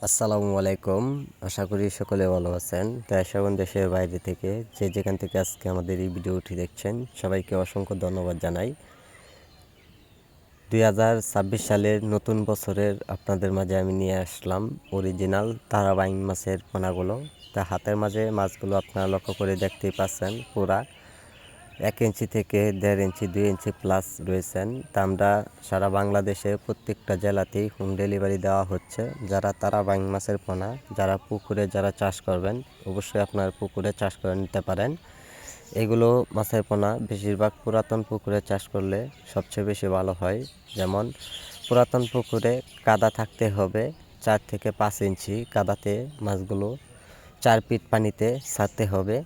আসসালামু আলাইকুম। আশা করি সকলে ভালো আছেন। দেশ এবং দেশের বাইরে থেকে যে যেখান থেকে আজকে আমাদের এই ভিডিওটি দেখছেন সবাইকে অসংখ্য ধন্যবাদ জানাই। 2026 সালের নতুন বছরের আপনাদের মাঝে আমি নিয়ে আসলাম অরিজিনাল তারাবাইন মাছের পোনাগুলো। তা হাতের মাঝে মাছগুলো আপনারা লক্ষ্য করে দেখতেই পাচ্ছেন পুরা 1 ইঞ্চি থেকে 1.5 ইঞ্চি 2 ইঞ্চি প্লাস রয়েছেন। তা আমরা সারা বাংলাদেশে প্রত্যেকটা জেলাতেই হোম ডেলিভারি দেওয়া হচ্ছে। যারা তারাবাইন মাছের পোনা যারা পুকুরে যারা চাষ করবেন অবশ্যই আপনার পুকুরে চাষ করে নিতে পারেন। এগুলো মাছের পোনা বেশিরভাগ পুরাতন পুকুরে চাষ করলে সবচেয়ে বেশি ভালো হয়। যেমন পুরাতন পুকুরে কাদা থাকতে হবে 4 থেকে 5 ইঞ্চি কাদাতে মাছগুলো 4 ফিট পানিতে ছাড়তে হবে।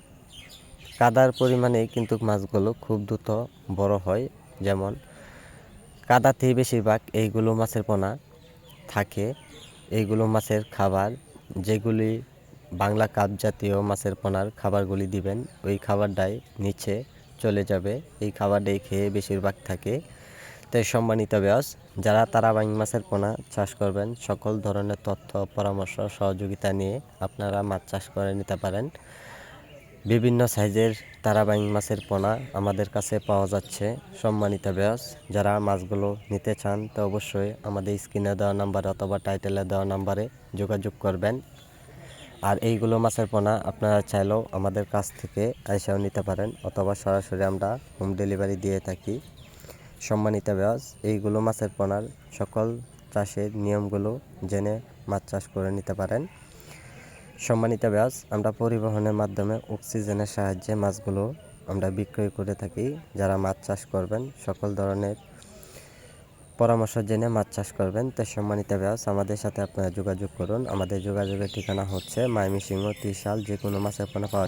কাদার পরিমাণে কিন্তু মাছগুলো খুব দ্রুত বড় হয়। যেমন কাদাতেই বেশিরভাগ এইগুলো মাছের পোনা থাকে। এইগুলো মাছের খাবার যেগুলি বাংলা কাপ জাতীয় মাছের পোনার খাবারগুলি দিবেন ওই খাবারটাই নিচে চলে যাবে। এই খাবারটাই খেয়ে বেশিরভাগ থাকে। তাই সম্মানিত ব্যাস যারা তারাবাইন মাছের পোনা চাষ করবেন সকল ধরনের তথ্য পরামর্শ সহযোগিতা নিয়ে আপনারা মাছ চাষ করে নিতে পারেন। বিভিন্ন সাইজের তারাবাইন মাছের পোনা আমাদের কাছে পাওয়া যাচ্ছে। সম্মানিত ব্যাস যারা মাছগুলো নিতে চান তো অবশ্যই আমাদের স্ক্রিনে দেওয়া নাম্বারে অথবা টাইটেলে দেওয়া নাম্বারে যোগাযোগ করবেন। আর এইগুলো মাছের পোনা আপনারা চাইলেও আমাদের কাছ থেকে আইসাও নিতে পারেন অথবা সরাসরি আমরা হোম ডেলিভারি দিয়ে থাকি। সম্মানিত ব্যাস এইগুলো মাছের পোনার সকল চাষের নিয়মগুলো জেনে মাছ চাষ করে নিতে পারেন। সম্মানিত ব্যাস আমরা পরিবহনের মাধ্যমে অক্সিজেনের সাহায্যে মাছগুলো আমরা বিক্রয় করে থাকি। যারা মাছ চাষ করবেন সকল ধরনের পরামর্শ জেনে মাছ চাষ করবেন। তো সম্মানিত ব্যাস আমাদের সাথে আপনারা যোগাযোগ করুন। আমাদের যোগাযোগের ঠিকানা হচ্ছে ময়মনসিংহ ত্রিশাল। যে কোনো মাছের পোনা পাওয়া